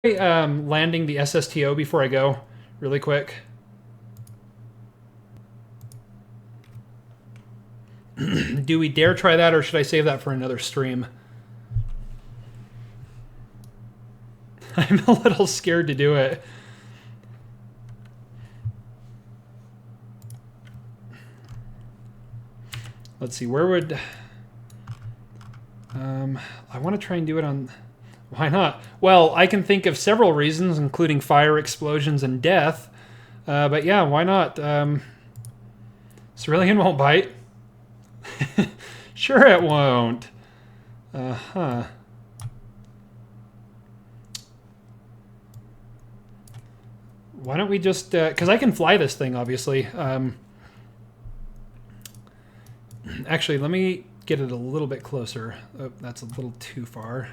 Landing the SSTO before I go, really quick. Do we dare try that, or should I save that for another stream? I'm a little scared to do it. Let's see, where would... I want to try and do it on... Why not? Well, I can think of several reasons, including fire, explosions, and death. But yeah, why not? Cerillion won't bite. Sure it won't. Uh-huh. Why don't we just... because I can fly this thing, obviously. Actually, let me get it a little bit closer. Oh, that's a little too far.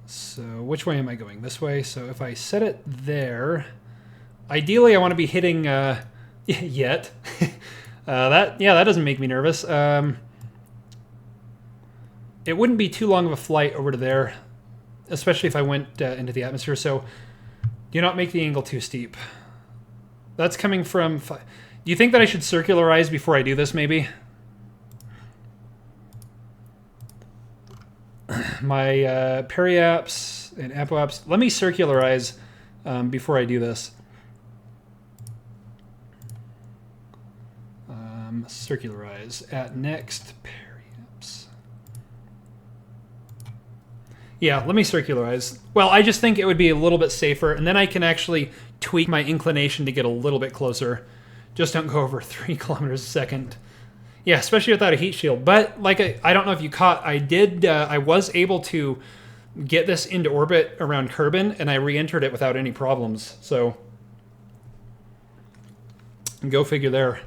So which way am I going? This way. So if I set it there, ideally I want to be hitting yet. That doesn't make me nervous. It wouldn't be too long of a flight over to there, especially if I went into the atmosphere. So do not make the angle too steep. That's coming from... Do you think that I should circularize before I do this, maybe? My periaps and apoaps. Let me circularize before I do this. Circularize at next periaps. Yeah, let me circularize. Well, I just think it would be a little bit safer, and then I can actually tweak my inclination to get a little bit closer. Just don't go over 3 kilometers a second. Yeah, especially without a heat shield. But like I don't know if you caught, I was able to get this into orbit around Kerbin, and I re-entered it without any problems. So go figure there.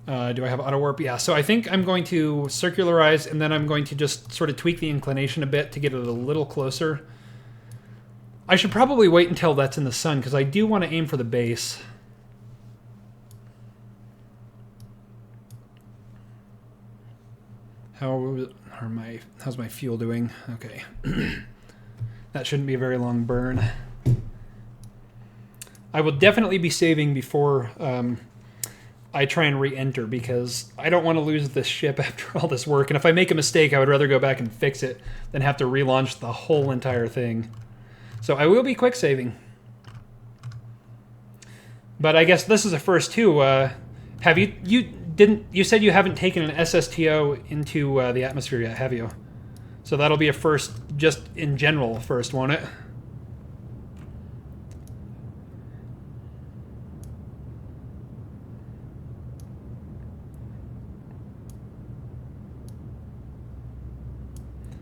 Do I have auto warp? Yeah, so I think I'm going to circularize, and then I'm going to just sort of tweak the inclination a bit to get it a little closer. I should probably wait until that's in the sun, because I do want to aim for the base. How's my fuel doing? Okay. That shouldn't be a very long burn. I will definitely be saving before I try and re-enter, because I don't want to lose this ship after all this work. And if I make a mistake, I would rather go back and fix it than have to relaunch the whole entire thing. So I will be quick saving. But I guess this is a first too. Have you said you haven't taken an SSTO into the atmosphere yet, have you? So that'll be a first, just in general first, won't it?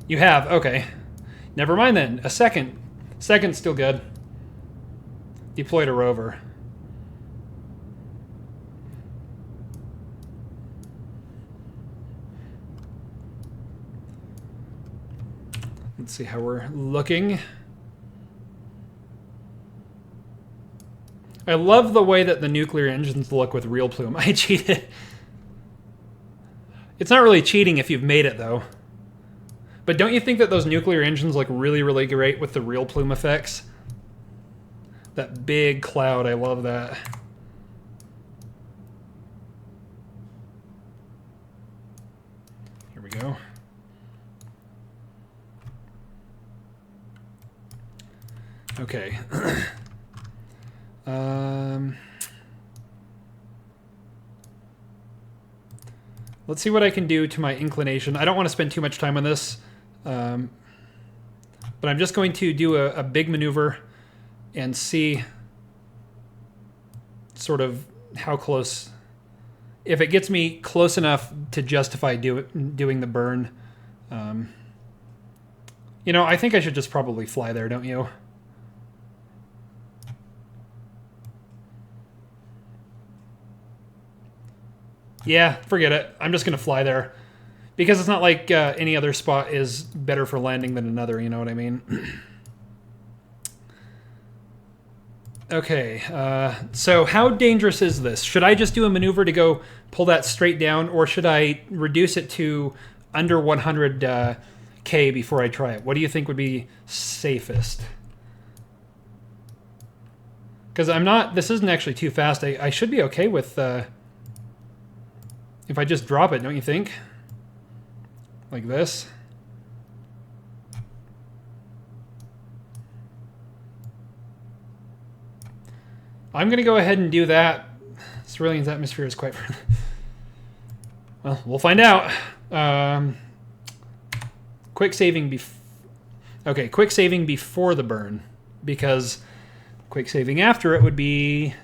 You have, okay. Never mind then. A second. Second's still good. Deployed a rover. Let's see how we're looking. I love the way that the nuclear engines look with real plume. I cheated. It's not really cheating if you've made it, though. But don't you think that those nuclear engines look really, really great with the real plume effects? That big cloud, I love that. Here we go. Okay. Let's see what I can do to my inclination. I don't want to spend too much time on this. But I'm just going to do a big maneuver and see sort of how close, if it gets me close enough to justify doing the burn. You know, I think I should just probably fly there, don't you? Yeah, forget it. I'm just going to fly there. Because it's not like any other spot is better for landing than another, you know what I mean? Okay, so how dangerous is this? Should I just do a maneuver to go pull that straight down, or should I reduce it to under 100 K before I try it? What do you think would be safest? Because this isn't actually too fast. I should be okay with if I just drop it, don't you think? Like this. I'm going to go ahead and do that. Cerillion's atmosphere is quite... Well, we'll find out. Quick saving Okay, quick saving before the burn. Because quick saving after it would be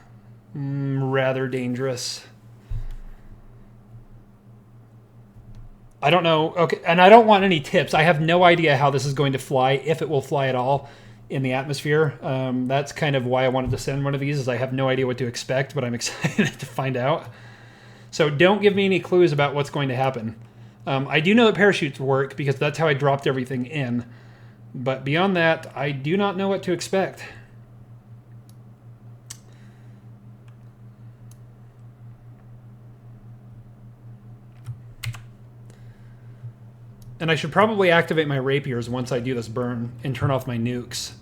rather dangerous. I don't know. Okay, and I don't want any tips. I have no idea how this is going to fly, if it will fly at all in the atmosphere. That's kind of why I wanted to send one of these, is I have no idea what to expect, but I'm excited to find out. So don't give me any clues about what's going to happen. I do know that parachutes work because that's how I dropped everything in. But beyond that, I do not know what to expect. And I should probably activate my rapiers once I do this burn and turn off my nukes.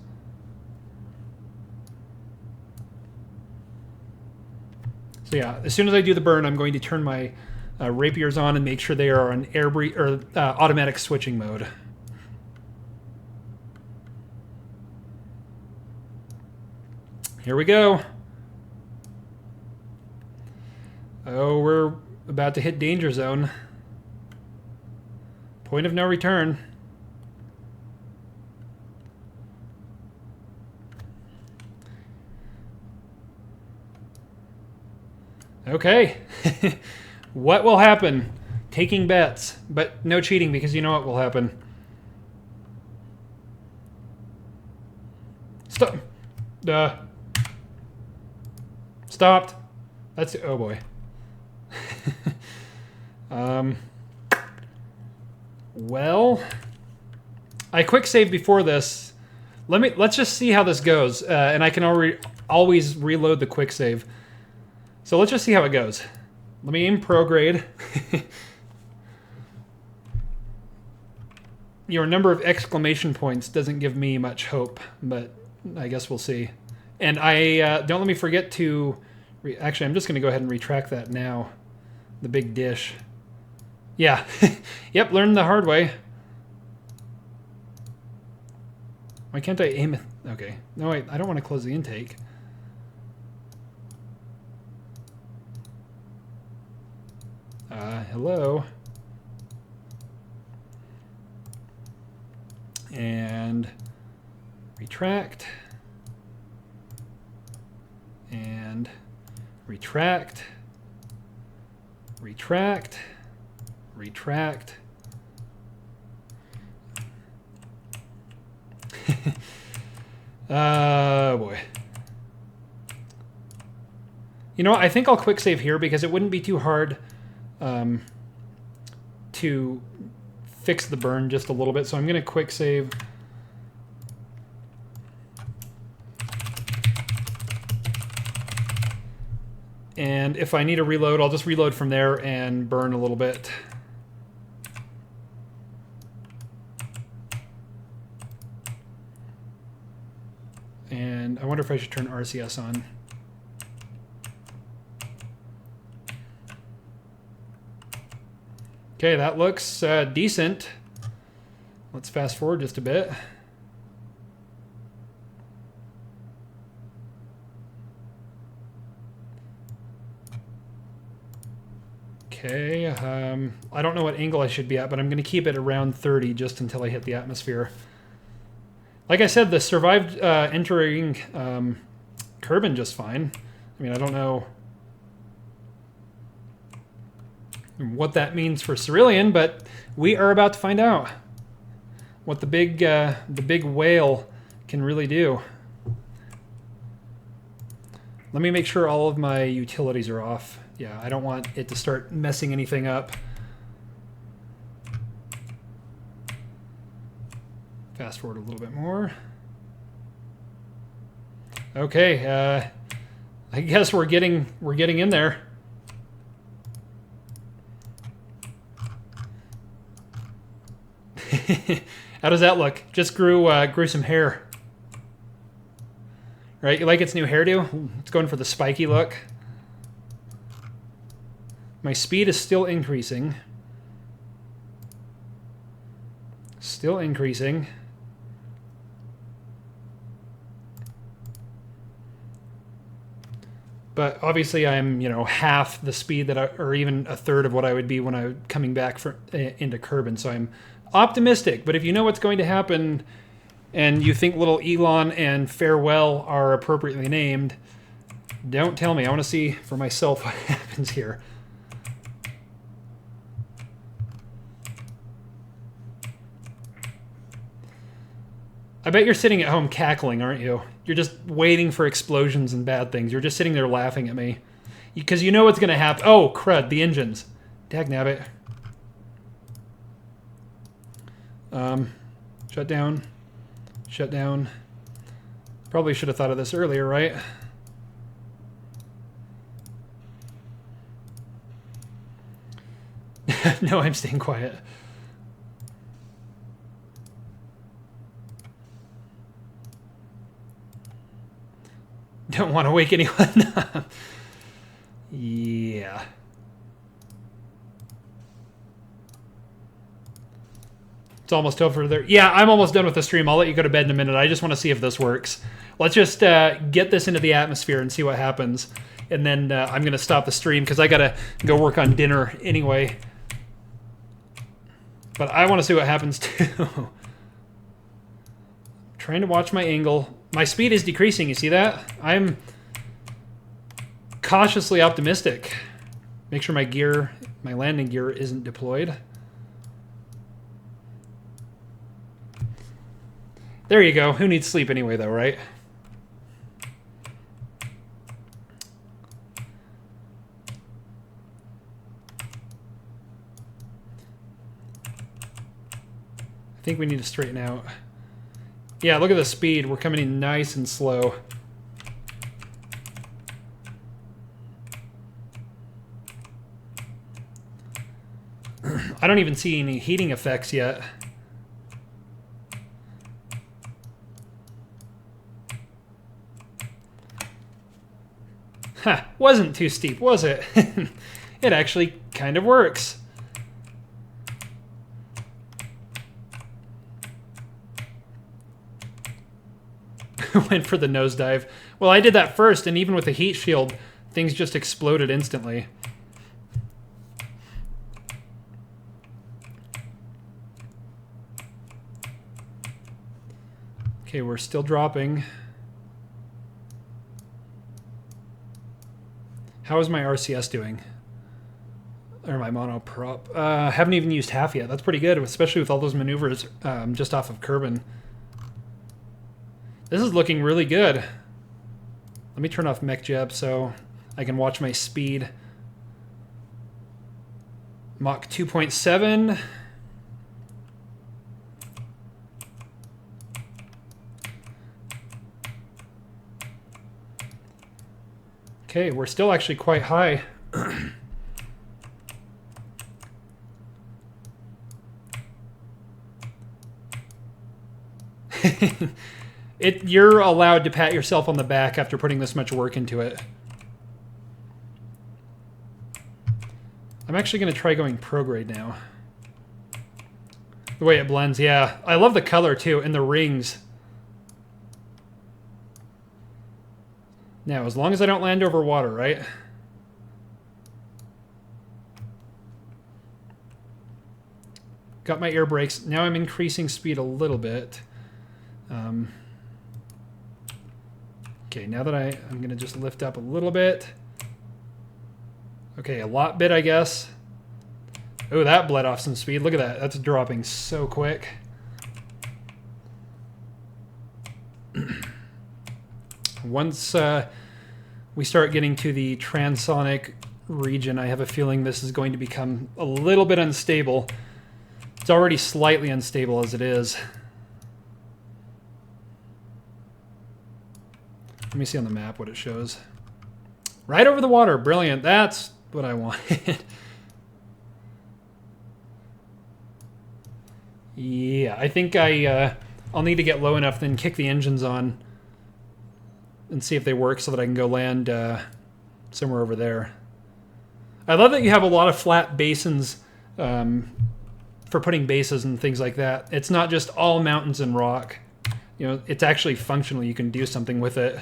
So yeah, as soon as I do the burn, I'm going to turn my rapiers on and make sure they are on automatic switching mode. Here we go. Oh, we're about to hit danger zone. Point of no return. Okay. What will happen? Taking bets, but no cheating because you know what will happen. Stop. Stopped. That's... Oh boy. Well, I quick saved before this. Let's just see how this goes, and I can always reload the quick save. So let's just see how it goes. Let me aim prograde. Your number of exclamation points doesn't give me much hope, but I guess we'll see. And don't let me forget to... Actually, I'm just going to go ahead and retract that now. The big dish. Yeah. Yep, learned the hard way. Why can't I aim it? Okay. No, wait, I don't want to close the intake. Hello. And retract. And retract. Retract. Retract. Boy. You know what? I think I'll quick save here because it wouldn't be too hard to fix the burn just a little bit. So I'm going to quick save. And if I need to reload, I'll just reload from there and burn a little bit. And I wonder if I should turn RCS on. Okay, that looks decent. Let's fast forward just a bit. Okay, I don't know what angle I should be at, but I'm going to keep it around 30 just until I hit the atmosphere. Like I said, this survived entering Kerbin just fine. I mean, I don't know what that means for Cerillion, but we are about to find out what the big whale can really do. Let me make sure all of my utilities are off. Yeah, I don't want it to start messing anything up. Fast forward a little bit more. Okay, I guess we're getting in there. How does that look? Just grew some hair. Right, you like its new hairdo? It's going for the spiky look. My speed is still increasing. Still increasing. But obviously I'm, you know, half the speed that or even a third of what I would be when I'm coming back into Kerbin. So I'm optimistic. But if you know what's going to happen and you think little Elon and Farewell are appropriately named, don't tell me. I want to see for myself what happens here. I bet you're sitting at home cackling, aren't you? You're just waiting for explosions and bad things. You're just sitting there laughing at me. Because you know what's going to happen. Oh, crud, the engines. Dagnabbit. Shut down. Shut down. Probably should have thought of this earlier, right? No, I'm staying quiet. Don't want to wake anyone up. Yeah. It's almost over there. Yeah, I'm almost done with the stream. I'll let you go to bed in a minute. I just want to see if this works. Let's just get this into the atmosphere and see what happens. And then I'm going to stop the stream because I got to go work on dinner anyway. But I want to see what happens too. Trying to watch my angle. My speed is decreasing, you see that? I'm cautiously optimistic. Make sure my landing gear isn't deployed. There you go. Who needs sleep anyway, though, right? I think we need to straighten out. Yeah, look at the speed. We're coming in nice and slow. I don't even see any heating effects yet. Ha, wasn't too steep, was it? It actually kind of works. Went for the nosedive. Well, I did that first, and even with the heat shield, things just exploded instantly. Okay, we're still dropping. How is my RCS doing? Or my monoprop? Haven't even used half yet. That's pretty good, especially with all those maneuvers just off of Kerbin. This is looking really good. Let me turn off mech jab so I can watch my speed. Mach 2.7. Okay, we're still actually quite high. You're allowed to pat yourself on the back after putting this much work into it. I'm actually going to try going prograde now. The way it blends, yeah. I love the color too, and the rings. Now, as long as I don't land over water, right? Got my air brakes. Now I'm increasing speed a little bit. Okay, now that I'm going to just lift up a little bit. Okay, a lot bit, I guess. Oh, that bled off some speed. Look at that. That's dropping so quick. Once we start getting to the transonic region, I have a feeling this is going to become a little bit unstable. It's already slightly unstable as it is. Let me see on the map what it shows. Right over the water. Brilliant. That's what I wanted. Yeah, I think I'll need to get low enough, then kick the engines on and see if they work so that I can go land somewhere over there. I love that you have a lot of flat basins for putting bases and things like that. It's not just all mountains and rock. You know, it's actually functional. You can do something with it.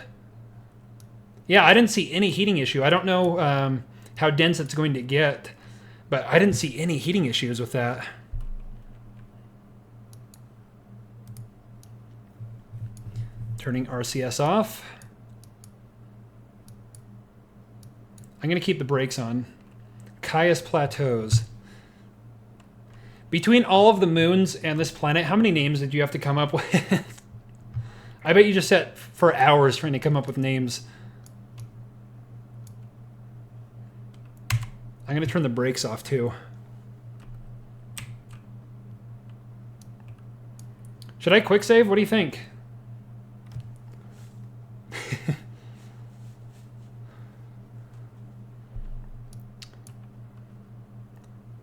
Yeah, I didn't see any heating issue. I don't know how dense it's going to get, but I didn't see any heating issues with that. Turning RCS off. I'm going to keep the brakes on. Caius Plateaus. Between all of the moons and this planet, how many names did you have to come up with? I bet you just sat for hours trying to come up with names. I'm going to turn the brakes off too. Should I quick save? What do you think?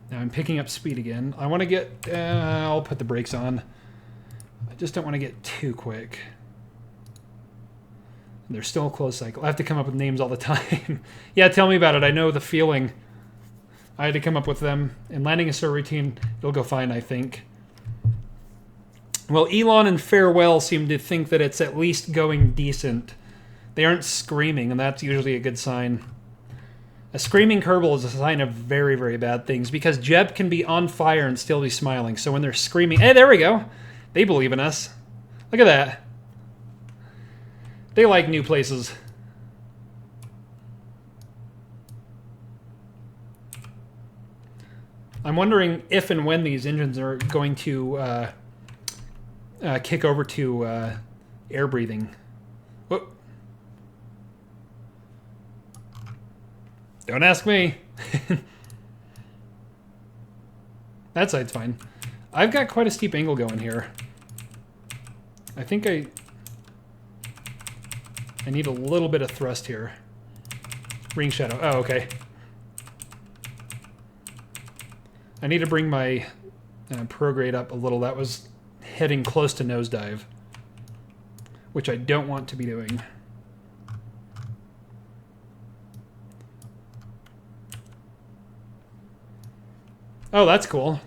Now I'm picking up speed again. I want to get... I'll put the brakes on. I just don't want to get too quick. They're still a closed cycle. I have to come up with names all the time. Yeah, tell me about it. I know the feeling. I had to come up with them. And landing a star routine, it'll go fine, I think. Well, Elon and Farewell seem to think that it's at least going decent. They aren't screaming, and that's usually a good sign. A screaming Kerbal is a sign of very, very bad things, because Jeb can be on fire and still be smiling. So when they're screaming... Hey, there we go. They believe in us. Look at that. They like new places. I'm wondering if and when these engines are going to kick over to air breathing. Whoop. Don't ask me. That side's fine. I've got quite a steep angle going here. I think I need a little bit of thrust here. Ring shadow. Oh, okay. I need to bring my prograde up a little. That was heading close to nosedive, which I don't want to be doing. Oh, that's cool.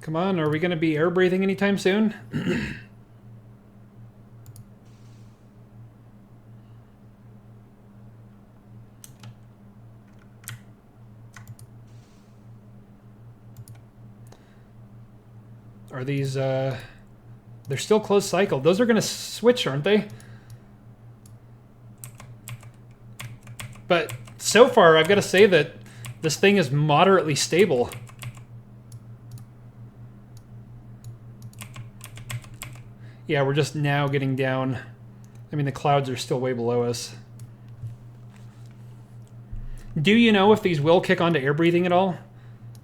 Come on, are we going to be air breathing anytime soon? Are these, they're still closed cycle. Those are going to switch, aren't they? But so far, I've got to say that this thing is moderately stable. Yeah, we're just now getting down. I mean, the clouds are still way below us. Do you know if these will kick onto air breathing at all? I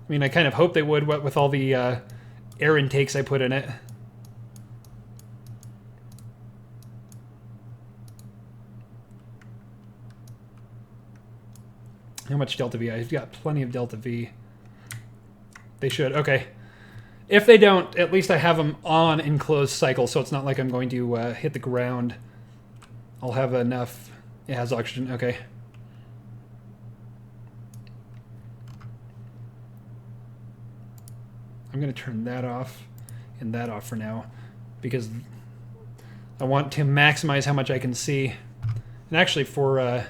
mean, I kind of hope they would, what with all the air intakes I put in it. How much Delta V? I've got plenty of Delta V. They should. Okay. If they don't, at least I have them on in closed cycle, so it's not like I'm going to hit the ground. I'll have enough. It has oxygen. Okay. I'm going to turn that off and that off for now, because I want to maximize how much I can see. And actually for...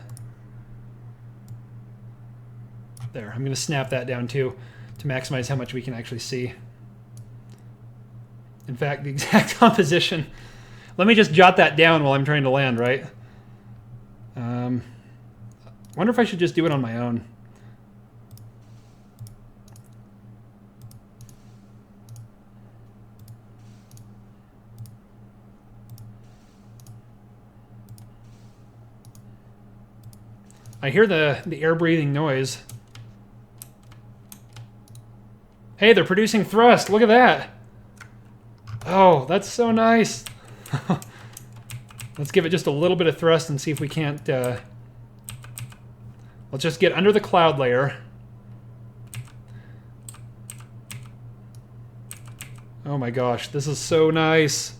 there, I'm going to snap that down too to maximize how much we can actually see. In fact, the exact composition. Let me just jot that down while I'm trying to land, right? I wonder if I should just do it on my own. I hear the air breathing noise. Hey, they're producing thrust. Look at that. Oh, that's so nice. Let's give it just a little bit of thrust and see if we can't... let's just get under the cloud layer. Oh my gosh, this is so nice.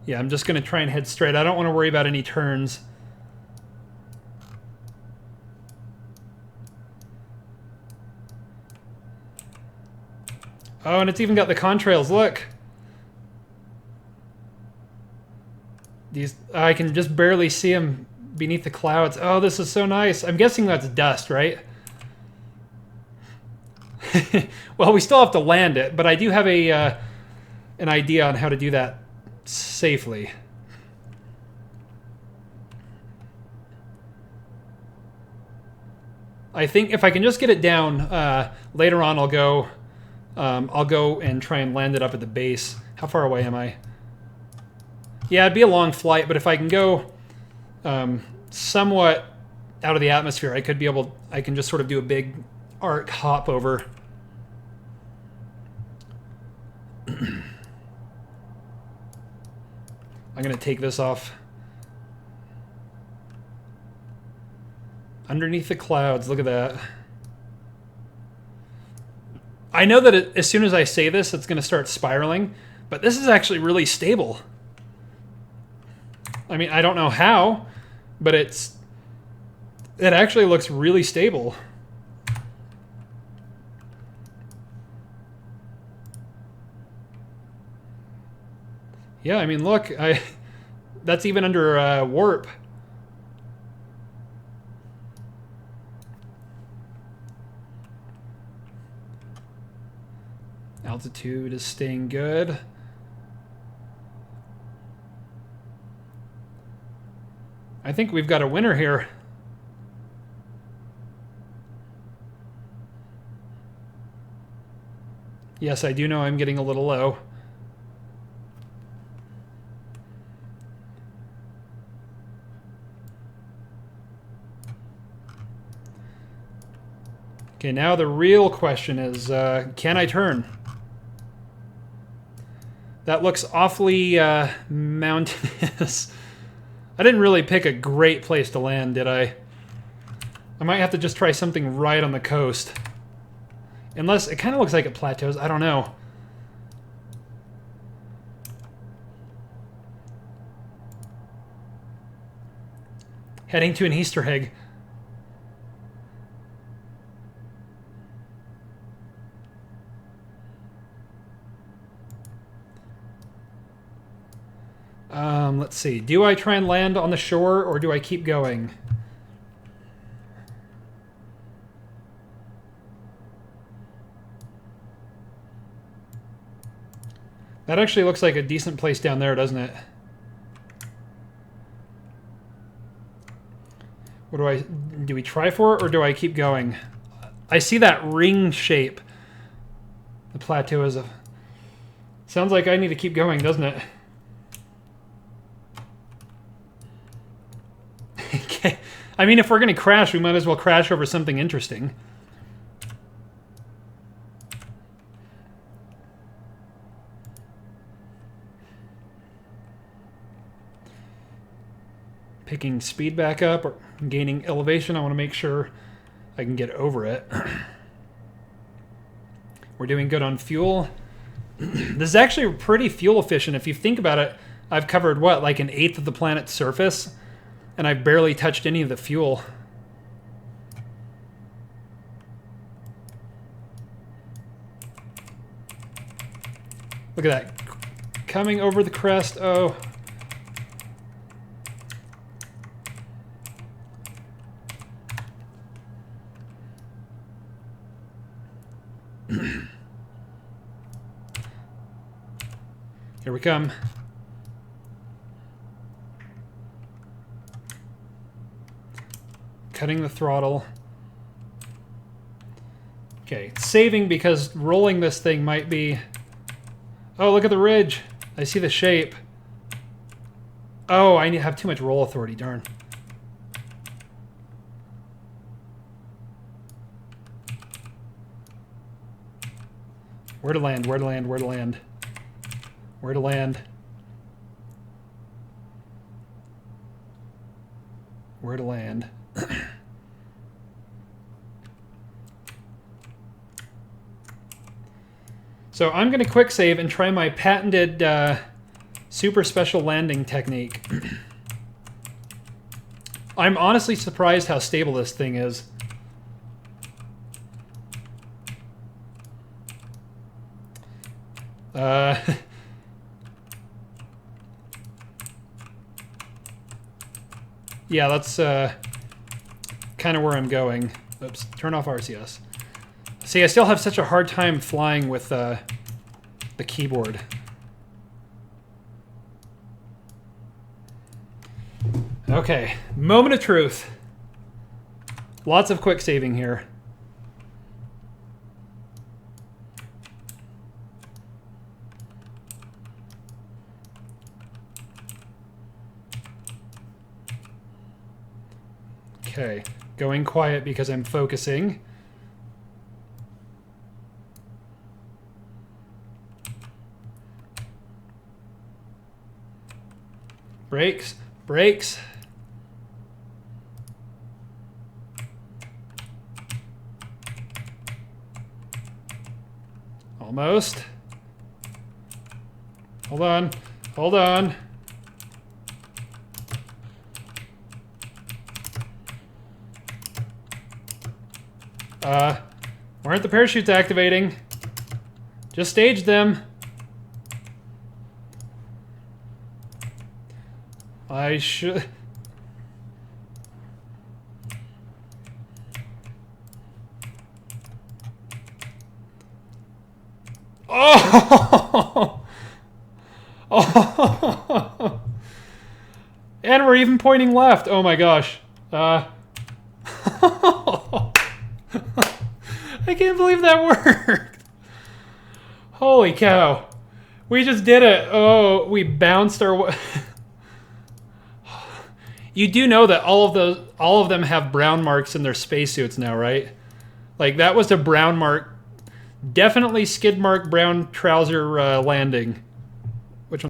Yeah, I'm just going to try and head straight. I don't want to worry about any turns. Oh, and it's even got the contrails. Look. These, I can just barely see them beneath the clouds. Oh, this is so nice. I'm guessing that's dust, right? Well, we still have to land it, but I do have a an idea on how to do that safely. I think if I can just get it down, later on I'll go and try and land it up at the base. How far away am I? Yeah, it'd be a long flight, but if I can go somewhat out of the atmosphere, I can just sort of do a big arc hop over. I'm going to take this off. Underneath the clouds, look at that. I know that as soon as I say this, it's going to start spiraling, but this is actually really stable. I mean, I don't know how, but it actually looks really stable. Yeah, I mean, look, that's even under warp. Altitude is staying good. I think we've got a winner here. Yes, I do know I'm getting a little low. Okay, now the real question is, can I turn? That looks awfully mountainous. I didn't really pick a great place to land, did I? I might have to just try something right on the coast. Unless, it kind of looks like it plateaus. I don't know. Heading to an Easter egg. Let's see. Do I try and land on the shore, or do I keep going? That actually looks like a decent place down there, doesn't it? What do we try for it, or do I keep going? I see that ring shape. The plateau is a... Sounds like I need to keep going, doesn't it? Okay. I mean, if we're going to crash, we might as well crash over something interesting. Picking speed back up or gaining elevation. I want to make sure I can get over it. We're doing good on fuel. This is actually pretty fuel efficient. If you think about it, I've covered, what, like 1/8 of the planet's surface? And I've barely touched any of the fuel. Look at that. Coming over the crest. Oh. Here we come. Cutting the throttle. Okay, saving because rolling this thing might be... Oh, look at the ridge. I see the shape. Oh, I have too much roll authority, darn. Where to land? Where to land? Where to land? Where to land? Where to land? So I'm going to quick save and try my patented super special landing technique. I'm honestly surprised how stable this thing is. Yeah, that's kind of where I'm going. Oops, turn off RCS. See, I still have such a hard time flying with the keyboard. Okay, moment of truth. Lots of quick saving here. Okay, going quiet because I'm focusing. Brakes, brakes. Almost. Hold on, hold on. Why aren't the parachutes activating? Just stage them. I should... Oh! Oh! And we're even pointing left. Oh my gosh. I can't believe that worked. Holy cow. We just did it. Oh, we bounced our... You do know that all of them have brown marks in their spacesuits now, right? Like, that was a brown mark. Definitely skid mark brown trouser landing.